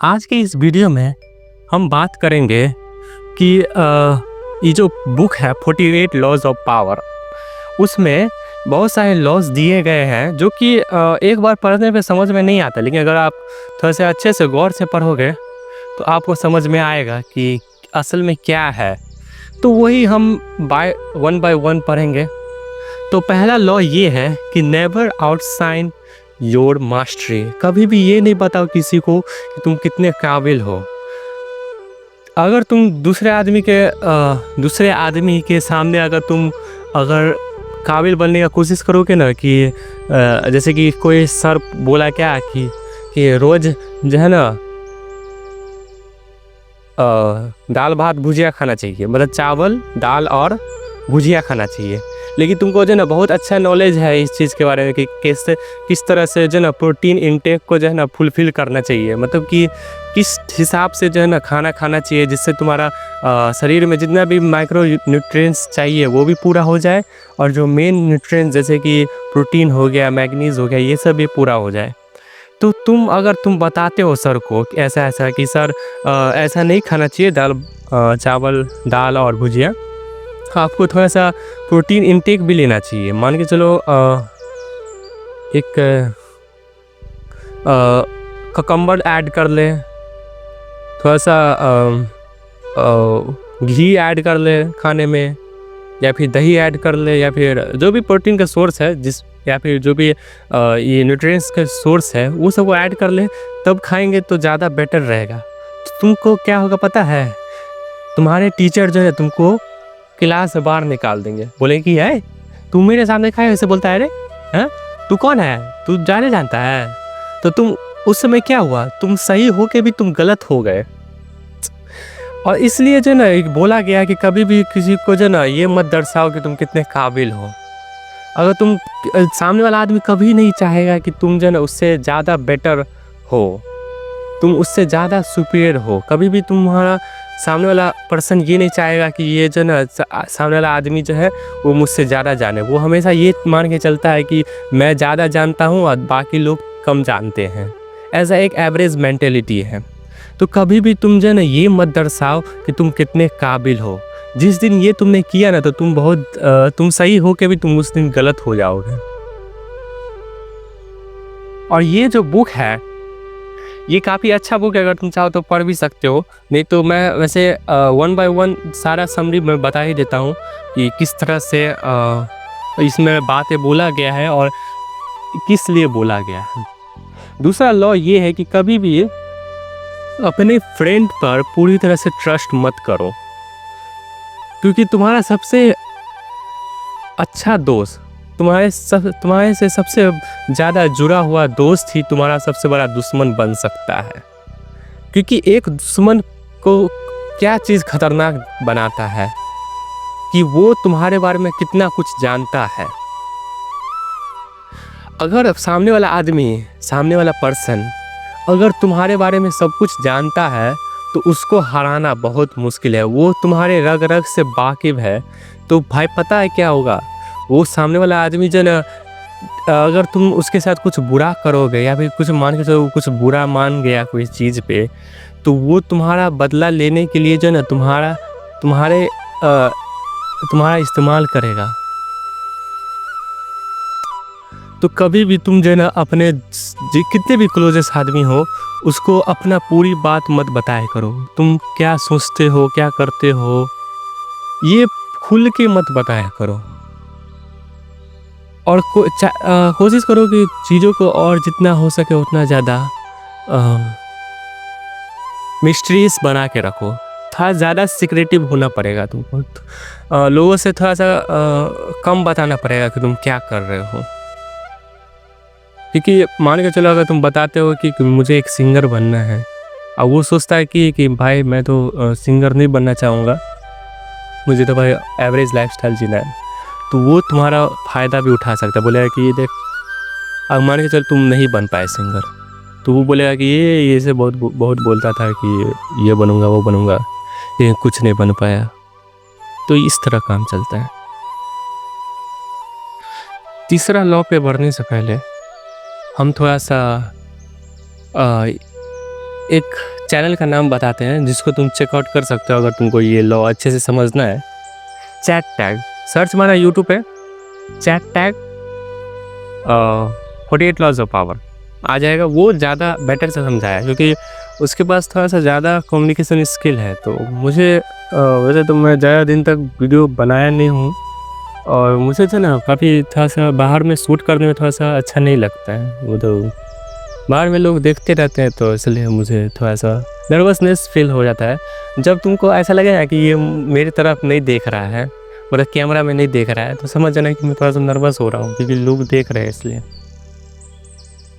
आज के इस वीडियो में हम बात करेंगे कि ये जो बुक है 48 लॉज ऑफ पावर, उसमें बहुत सारे लॉज दिए गए हैं जो कि एक बार पढ़ने पे समझ में नहीं आता, लेकिन अगर आप थोड़ा से अच्छे से गौर से पढ़ोगे तो आपको समझ में आएगा कि असल में क्या है। तो वही हम बाय वन पढ़ेंगे। तो पहला लॉ ये है कि नेवर आउटशाइन योर मास्टरी। कभी भी ये नहीं बताओ किसी को कि तुम कितने काबिल हो। अगर तुम दूसरे आदमी के सामने अगर काबिल बनने का कोशिश करोगे ना कि जैसे कि कोई सर बोला क्या कि रोज़ जो है ना दाल भात भुजिया खाना चाहिए, मतलब चावल दाल और भुजिया खाना चाहिए। लेकिन तुमको जो है ना बहुत अच्छा नॉलेज है इस चीज़ के बारे में कि किस तरह से जो है ना प्रोटीन इनटेक को जो है ना फुलफ़िल करना चाहिए, मतलब कि किस हिसाब से जो है ना खाना चाहिए जिससे तुम्हारा शरीर में जितना भी माइक्रो न्यूट्रिएंट्स चाहिए वो भी पूरा हो जाए, और जो मेन न्यूट्रिएंट्स जैसे कि प्रोटीन हो गया, मैग्नीज हो गया, ये सब भी पूरा हो जाए। तो अगर तुम बताते हो सर को कि ऐसा कि सर ऐसा नहीं खाना चाहिए चावल दाल और भुजिया, आपको थोड़ा सा प्रोटीन इनटेक भी लेना चाहिए। मान के चलो एक ककम्बर ऐड कर ले, थोड़ा सा घी ऐड कर ले खाने में, या फिर दही ऐड कर ले, या फिर जो भी प्रोटीन का सोर्स है या फिर जो भी ये न्यूट्रिएंट्स का सोर्स है वो सब वो ऐड कर ले, तब खाएंगे तो ज़्यादा बेटर रहेगा। तो तुमको क्या होगा पता है, तुम्हारे टीचर जो है तुमको क्लास से बाहर निकाल देंगे, बोले कि है तू मेरे सामने खाए वैसे बोलता है, रे हैं तू कौन है, तू जाने जानता है। तो तुम उस समय क्या हुआ, तुम सही हो के भी तुम गलत हो गए। और इसलिए जो ना बोला गया कि कभी भी किसी को जो ना ये मत दर्शाओ कि तुम कितने काबिल हो। अगर तुम सामने वाला आदमी कभी नहीं चाहेगा कि तुम जो ना उससे ज़्यादा बेटर हो, तुम उससे ज़्यादा सुपीरियर हो। कभी भी तुम्हारा सामने वाला पर्सन ये नहीं चाहेगा कि ये जो ना सामने वाला आदमी जो है वो मुझसे ज़्यादा जाने। वो हमेशा ये मान के चलता है कि मैं ज़्यादा जानता हूँ और बाकी लोग कम जानते हैं। ऐसा एक एवरेज मेंटेलिटी है। तो कभी भी तुम जो ना ये मत दर्शाओ कि तुम कितने काबिल हो। जिस दिन ये तुमने किया ना तो तुम सही हो के भी तुम उस दिन गलत हो जाओगे। और ये जो बुक है ये काफ़ी अच्छा बुक है, अगर तुम चाहो तो पढ़ भी सकते हो। नहीं तो मैं वैसे 1 बाय 1 सारा समरी मैं बता ही देता हूँ कि किस तरह से इसमें बातें बोला गया है और किस लिए बोला गया है। दूसरा लॉ ये है कि कभी भी अपने फ्रेंड पर पूरी तरह से ट्रस्ट मत करो, क्योंकि तुम्हारा सबसे अच्छा दोस्त, तुम्हारे से सबसे ज़्यादा जुड़ा हुआ दोस्त ही तुम्हारा सबसे बड़ा दुश्मन बन सकता है। क्योंकि एक दुश्मन को क्या चीज़ खतरनाक बनाता है कि वो तुम्हारे बारे में कितना कुछ जानता है। अगर सामने वाला पर्सन अगर तुम्हारे बारे में सब कुछ जानता है तो उसको हराना बहुत मुश्किल है। वो तुम्हारे रग रग से वाकिफ़ है। तो भाई पता है क्या होगा, वो सामने वाला आदमी जो ना अगर तुम उसके साथ कुछ बुरा करोगे या फिर कुछ मान के चलो कुछ बुरा मान गया कोई चीज़ पे, तो वो तुम्हारा बदला लेने के लिए जो ना तुम्हारा इस्तेमाल करेगा। तो कभी भी तुम जो ना अपने कितने भी क्लोजेस्ट आदमी हो उसको अपना पूरी बात मत बताया करो। तुम क्या सोचते हो, क्या करते हो, ये खुल के मत बताया करो। और कोशिश करो कि चीज़ों को और जितना हो सके उतना ज़्यादा मिस्ट्रीज बना के रखो। थोड़ा ज़्यादा सिक्रेटिव होना पड़ेगा तुमको। लोगों से थोड़ा सा कम बताना पड़ेगा कि तुम क्या कर रहे हो। क्योंकि मान के चलो अगर तुम बताते हो कि मुझे एक सिंगर बनना है, और वो सोचता है कि भाई मैं तो सिंगर नहीं बनना चाहूँगा, मुझे तो भाई एवरेज लाइफस्टाइल जीना है, तो वो तुम्हारा फ़ायदा भी उठा सकता है। बोलेगा कि ये देख, अब मान के चल तुम नहीं बन पाए सिंगर, तो वो बोलेगा कि ये से बहुत बोलता था कि ये बनूंगा वो बनूंगा, लेकिन कुछ नहीं बन पाया। तो इस तरह काम चलता है। तीसरा लॉ पे बढ़ने से पहले हम थोड़ा सा एक चैनल का नाम बताते हैं जिसको तुम चेकआउट कर सकते हो अगर तुमको ये लॉ अच्छे से समझना है। चैट टैग सर्च मारा यूट्यूब पे, chat tag 48 laws of power आ जाएगा। वो ज़्यादा बेटर से समझाया क्योंकि उसके पास थोड़ा सा ज़्यादा कम्युनिकेशन स्किल है। तो मुझे वैसे तो मैं ज़्यादा दिन तक वीडियो बनाया नहीं हूँ और मुझे जो ना काफ़ी थोड़ा सा बाहर में शूट करने में थोड़ा सा अच्छा नहीं लगता है। वो तो बाहर में लोग देखते रहते हैं तो इसलिए मुझे थोड़ा सा नर्वसनेस फील हो जाता है। जब तुमको ऐसा लगे ना कि ये मेरी तरफ नहीं देख रहा है, मतलब कैमरा में नहीं देख रहा है, तो समझ जाना कि मैं थोड़ा सा नर्वस हो रहा हूँ क्योंकि लोग देख रहे हैं इसलिए।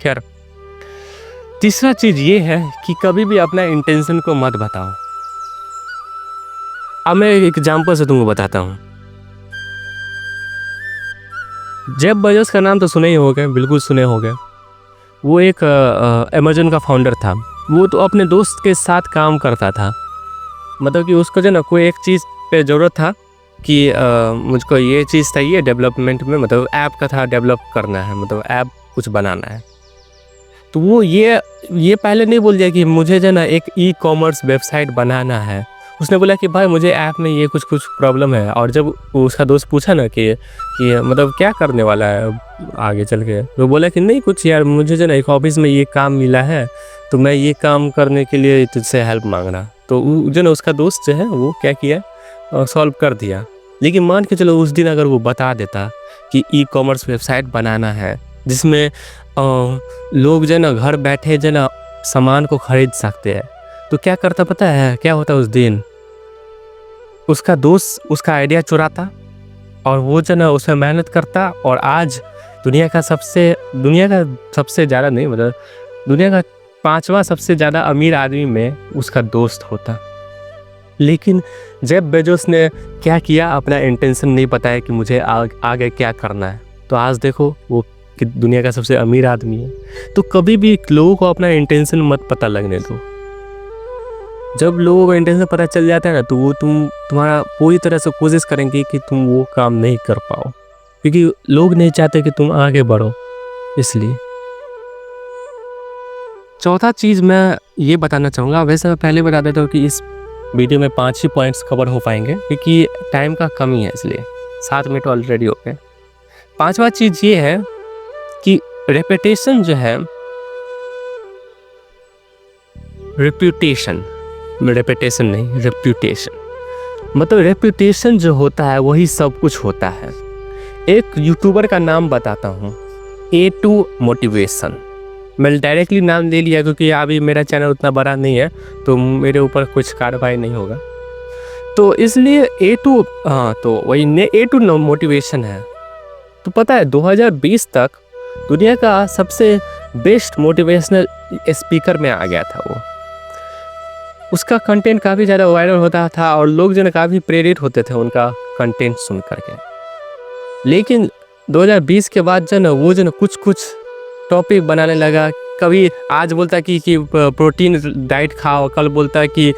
खैर, तीसरा चीज़ ये है कि कभी भी अपना इंटेंशन को मत बताओ। अब मैं एक एग्जाम्पल से तुमको बताता हूँ। जेफ बेजोस का नाम तो सुने ही होंगे, बिल्कुल सुने होंगे। वो एक अमेज़न का फाउंडर था। वो तो अपने दोस्त के साथ काम करता था, मतलब कि उसको जो ना कोई एक चीज़ पे ज़रूरत था कि मुझको ये चीज़ चाहिए डेवलपमेंट में, मतलब ऐप का था, डेवलप करना है, मतलब ऐप कुछ बनाना है। तो वो ये पहले नहीं बोल दिया कि मुझे जो ना एक ई-कॉमर्स वेबसाइट बनाना है। उसने बोला कि भाई मुझे ऐप में ये कुछ प्रॉब्लम है। और जब उसका दोस्त पूछा ना कि मतलब क्या करने वाला है आगे चल के, तो बोला कि नहीं कुछ यार, मुझे जो ना एक ऑफिस में ये काम मिला है तो मैं ये काम करने के लिए तुझसे हेल्प मांग रहा। तो जो ना उसका दोस्त जो है वो क्या किया, सॉल्व कर दिया। लेकिन मान के चलो उस दिन अगर वो बता देता कि ई-कॉमर्स वेबसाइट बनाना है जिसमें लोग जो ना घर बैठे जो ना सामान को खरीद सकते हैं, तो क्या करता पता है क्या होता? उस दिन उसका दोस्त उसका आइडिया चुराता और वो जो ना उसमें मेहनत करता और आज दुनिया का सबसे ज़्यादा नहीं, मतलब दुनिया का 5वां सबसे ज़्यादा अमीर आदमी में उसका दोस्त होता। लेकिन जेफ बेजोस ने क्या किया, अपना इंटेंशन नहीं बताया कि मुझे आगे क्या करना है, तो आज देखो वो कि दुनिया का सबसे अमीर आदमी है। तो कभी भी लोगों को अपना इंटेंशन मत पता लगने दो। जब लोगों को इंटेंशन पता चल जाता है ना, तो वो तुम्हारा पूरी तरह से कोशिश करेंगे कि तुम वो काम नहीं कर पाओ, क्योंकि लोग नहीं चाहते कि तुम आगे बढ़ो। इसलिए चौथा चीज़ मैं ये बताना चाहूँगा, वैसे मैं पहले बता देता हूँ कि इस वीडियो में 5 ही पॉइंट्स कवर हो पाएंगे क्योंकि टाइम का कमी है, इसलिए 7 मिनट ऑलरेडी हो गए। 5वां चीज़ ये है कि रेपुटेशन जो है, रेपुटेशन नहीं, रेपुटेशन मतलब रेपुटेशन जो होता है वही सब कुछ होता है। एक यूट्यूबर का नाम बताता हूँ, A2 मोटिवेशन। मैं डायरेक्टली नाम ले लिया क्योंकि अभी मेरा चैनल उतना बड़ा नहीं है तो मेरे ऊपर कुछ कार्रवाई नहीं होगा, तो इसलिए A2 तो वही A2 मोटिवेशन है। तो पता है 2020 तक दुनिया का सबसे बेस्ट मोटिवेशनल स्पीकर में आ गया था वो। उसका कंटेंट काफ़ी ज़्यादा वायरल होता था और लोग जो है काफ़ी प्रेरित होते थे उनका कंटेंट सुन करके। लेकिन 2020 के बाद जो ना वो जो ना कुछ टॉपिक बनाने लगा। कभी आज बोलता है कि प्रोटीन डाइट खाओ, कल बोलता है कि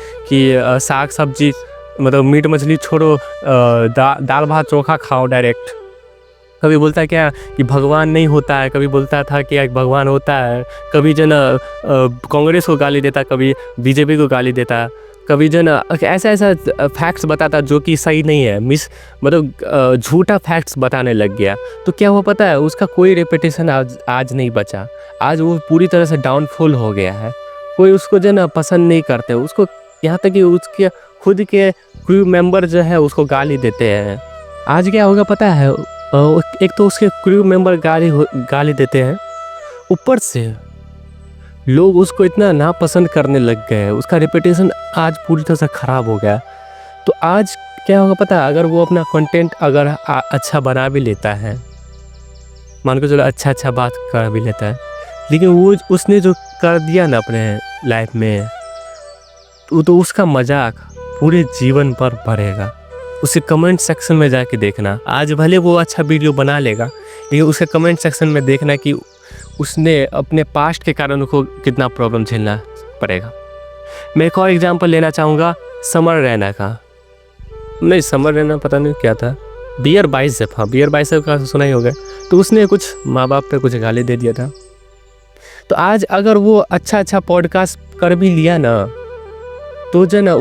साग सब्जी मतलब मीट मछली छोड़ो, दाल भात चोखा खाओ डायरेक्ट। कभी बोलता है क्या कि भगवान नहीं होता है, कभी बोलता था कि भगवान होता है, कभी जो ना कांग्रेस को गाली देता, कभी बीजेपी को गाली देता, कभी जो ना ऐसा फैक्ट्स बताता जो कि सही नहीं है, मतलब झूठा फैक्ट्स बताने लग गया। तो क्या हुआ पता है, उसका कोई रेपुटेशन आज नहीं बचा। आज वो पूरी तरह से डाउनफॉल हो गया है। कोई उसको जो ना पसंद नहीं करते, उसको यहाँ तक कि उसके खुद के क्रू मेंबर जो है उसको गाली देते हैं। आज क्या होगा पता है, एक तो उसके क्रू मेंबर गाली देते हैं, ऊपर से लोग उसको इतना नापसंद करने लग गए, उसका रेपुटेशन आज पूरी तरह से ख़राब हो गया। तो आज क्या होगा पता है, अगर वो अपना कंटेंट अगर अच्छा बना भी लेता है, मान के चलो अच्छा बात कर भी लेता है, लेकिन वो उसने जो कर दिया ना अपने लाइफ में, तो उसका मजाक पूरे जीवन पर बढ़ेगा। उसे कमेंट सेक्शन में जाके देखना, आज भले वो अच्छा वीडियो बना लेगा लेकिन उसके कमेंट सेक्शन में देखना कि उसने अपने पास्ट के कारण उसको कितना प्रॉब्लम झेलना पड़ेगा। मैं एक और एग्जांपल लेना चाहूँगा समर रैना का। नहीं, समर रैना पता नहीं क्या था, बियर बाइसेप, हाँ बियर बाइसेप का सुना ही होगा। तो उसने कुछ माँ बाप पे कुछ गाली दे दिया था। तो आज अगर वो अच्छा पॉडकास्ट कर भी लिया ना, तो जो ना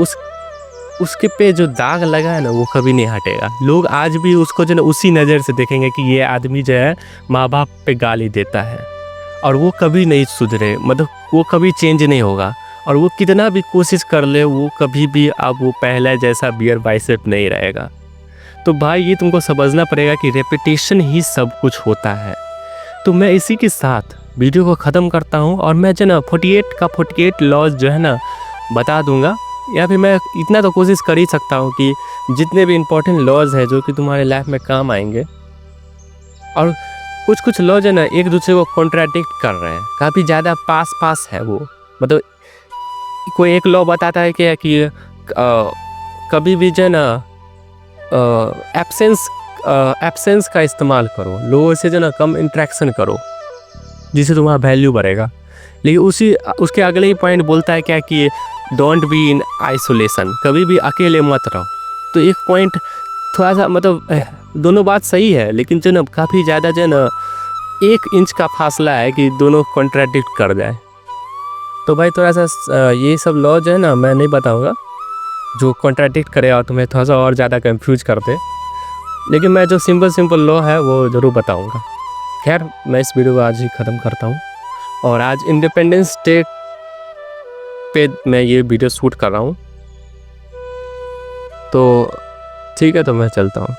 उसके पे जो दाग लगा है ना वो कभी नहीं हटेगा। लोग आज भी उसको जो ना उसी नज़र से देखेंगे कि ये आदमी जो है माँ बाप पे गाली देता है, और वो कभी नहीं सुधरे, मतलब वो कभी चेंज नहीं होगा। और वो कितना भी कोशिश कर ले, वो कभी भी अब वो पहले जैसा बियर बाइसेप नहीं रहेगा। तो भाई ये तुमको समझना पड़ेगा कि रेपिटेशन ही सब कुछ होता है। तो मैं इसी के साथ वीडियो को ख़त्म करता हूँ, और मैं जो ना 48 का 48 लॉज जो है ना बता दूंगा, या फिर मैं इतना तो कोशिश कर ही सकता हूँ कि जितने भी इम्पोर्टेंट लॉज हैं जो कि तुम्हारे लाइफ में काम आएंगे। और कुछ लॉज है ना एक दूसरे को कॉन्ट्राडिक्ट कर रहे हैं, काफ़ी ज़्यादा पास है वो। मतलब कोई एक लॉ बताता है कि कभी भी जो है ना एब्सेंस का इस्तेमाल करो, लोगों से जो ना कम इंट्रैक्शन करो, जिससे तुम्हारा वैल्यू बढ़ेगा। लेकिन उसके अगले ही पॉइंट बोलता है क्या कि डोंट बी इन आइसोलेशन, कभी भी अकेले मत रहो। तो एक पॉइंट थोड़ा सा मतलब दोनों बात सही है, लेकिन जो ना काफ़ी ज़्यादा जो ना 1 इंच का फासला है कि दोनों कॉन्ट्राडिक्ट कर जाए। तो भाई थोड़ा सा ये सब लॉ जो है ना मैं नहीं बताऊँगा जो कॉन्ट्राडिक्ट करे और तुम्हें थोड़ा सा और ज़्यादा कंफ्यूज कर दे, लेकिन मैं जो सिंपल लॉ है वो ज़रूर बताऊँगा। खैर मैं इस वीडियो को आज ही ख़त्म करता हूँ, और आज इंडिपेंडेंस डे पे मैं ये वीडियो शूट कर रहा हूँ। तो ठीक है, तो मैं चलता हूँ।